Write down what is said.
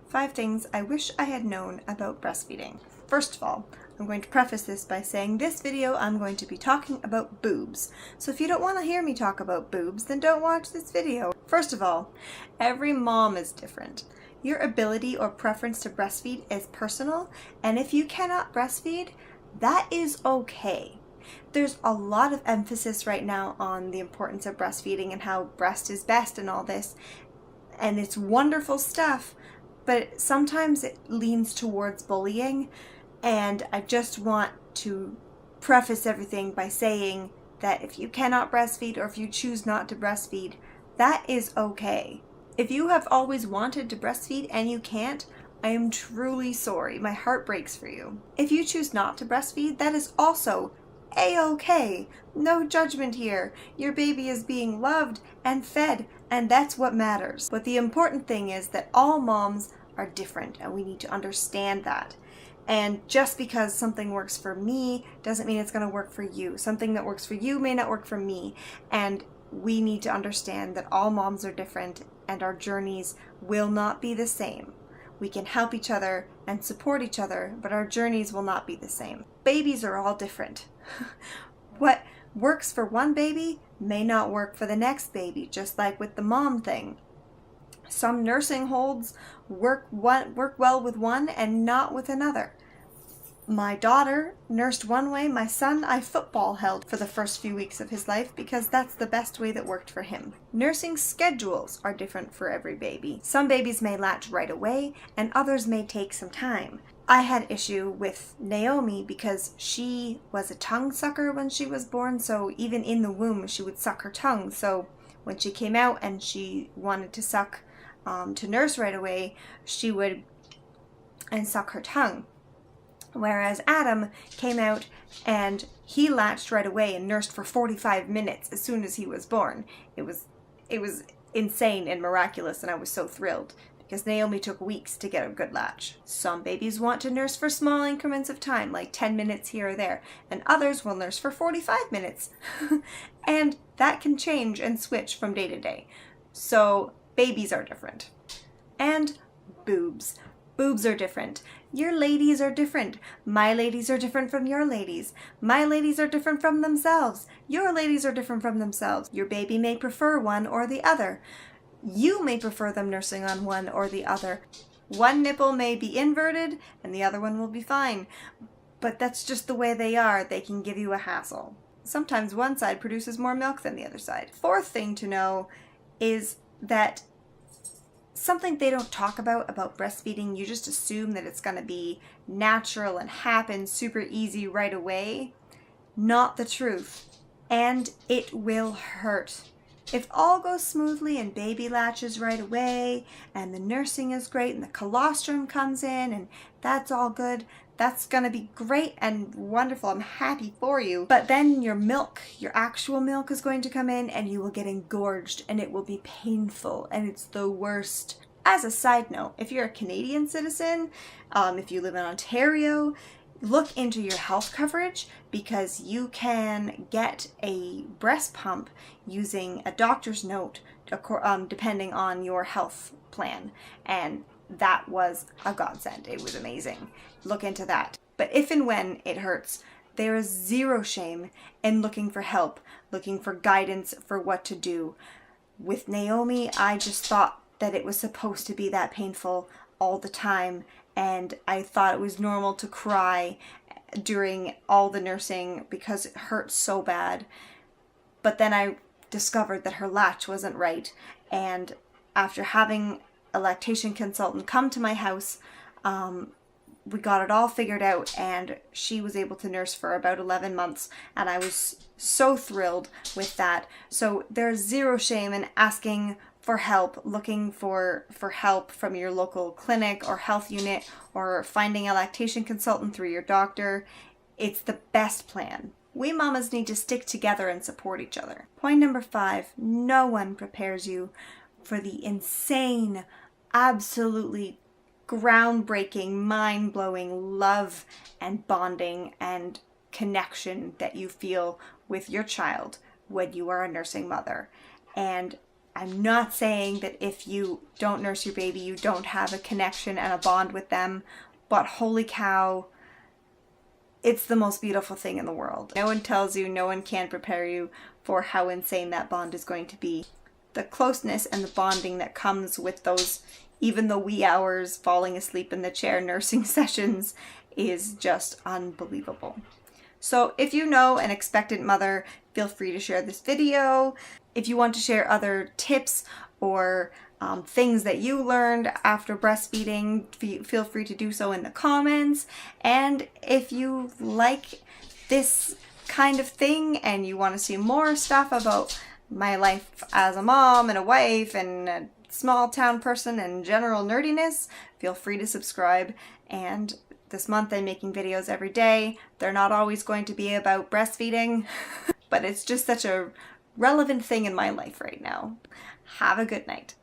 5 things I wish I had known about breastfeeding. First of all, I'm going to preface this by saying this video I'm going to be talking about boobs. So if you don't want to hear me talk about boobs, then don't watch this video. First of all, every mom is different. Your ability or preference to breastfeed is personal, and if you cannot breastfeed, that is okay. There's a lot of emphasis right now on the importance of breastfeeding and how breast is best and all this, and it's wonderful stuff, but sometimes it leans towards bullying, and I just want to preface everything by saying that if you cannot breastfeed or if you choose not to breastfeed, that is okay. If you have always wanted to breastfeed and you can't, I am truly sorry. My heart breaks for you. If you choose not to breastfeed, that is also a-okay. No judgment here. Your baby is being loved and fed, and that's what matters. But the important thing is that all moms are different, and we need to understand that. And just because something works for me doesn't mean it's going to work for you. Something that works for you may not work for me. And we need to understand that all moms are different and our journeys will not be the same. We can help each other and support each other, but our journeys will not be the same. Babies are all different. What works for one baby may not work for the next baby, just like with the mom thing. Some nursing holds work well with one and not with another. My daughter nursed one way. My son I football held for the first few weeks of his life because that's the best way that worked for him. Nursing schedules are different for every baby. Some babies may latch right away and others may take some time. I had issue with Naomi because she was a tongue sucker when she was born, so even in the womb she would suck her tongue. So when she came out and she wanted to suck to nurse right away, she would suck her tongue. Whereas Adam came out and he latched right away and nursed for 45 minutes as soon as he was born. It was insane and miraculous, and I was so thrilled because Naomi took weeks to get a good latch. Some babies want to nurse for small increments of time, like 10 minutes here or there, and others will nurse for 45 minutes. And that can change and switch from day to day. So babies are different. And boobs. Boobs are different. Your ladies are different. My ladies are different from your ladies. My ladies are different from themselves. Your ladies are different from themselves. Your baby may prefer one or the other. You may prefer them nursing on one or the other. One nipple may be inverted and the other one will be fine. But that's just the way they are. They can give you a hassle. Sometimes one side produces more milk than the other side. Fourth thing to know is that something they don't talk about breastfeeding, you just assume that it's going to be natural and happen super easy right away. Not the truth. And it will hurt. If all goes smoothly and baby latches right away and the nursing is great and the colostrum comes in and that's all good, that's going to be great and wonderful. I'm happy for you. But then your milk, your actual milk is going to come in and you will get engorged and it will be painful and it's the worst. As a side note, if you're a Canadian citizen, if you live in Ontario, look into your health coverage because you can get a breast pump using a doctor's note depending on your health plan. And that was a godsend. It was amazing. Look into that. But if and when it hurts, there is zero shame in looking for help, looking for guidance for what to do. With Naomi, I just thought that it was supposed to be that painful all the time, and I thought it was normal to cry during all the nursing because it hurt so bad. But then I discovered that her latch wasn't right, and after having a lactation consultant come to my house, we got it all figured out and she was able to nurse for about 11 months and I was so thrilled with that. So there's zero shame in asking for help, looking for help from your local clinic or health unit or finding a lactation consultant through your doctor. It's the best plan. We mamas need to stick together and support each other. Point number 5, no one prepares you for the insane, absolutely groundbreaking, mind-blowing love and bonding and connection that you feel with your child when you are a nursing mother. And I'm not saying that if you don't nurse your baby, you don't have a connection and a bond with them, but holy cow, it's the most beautiful thing in the world. No one tells you, no one can prepare you for how insane that bond is going to be. The closeness and the bonding that comes with those, even the wee hours falling asleep in the chair nursing sessions, is just unbelievable. So if you know an expectant mother, feel free to share this video. If you want to share other tips or things that you learned after breastfeeding, feel free to do so in the comments. And if you like this kind of thing and you want to see more stuff about my life as a mom and a wife and a small town person and general nerdiness, feel free to subscribe. And this month I'm making videos every day. They're not always going to be about breastfeeding, but it's just such a relevant thing in my life right now. Have a good night.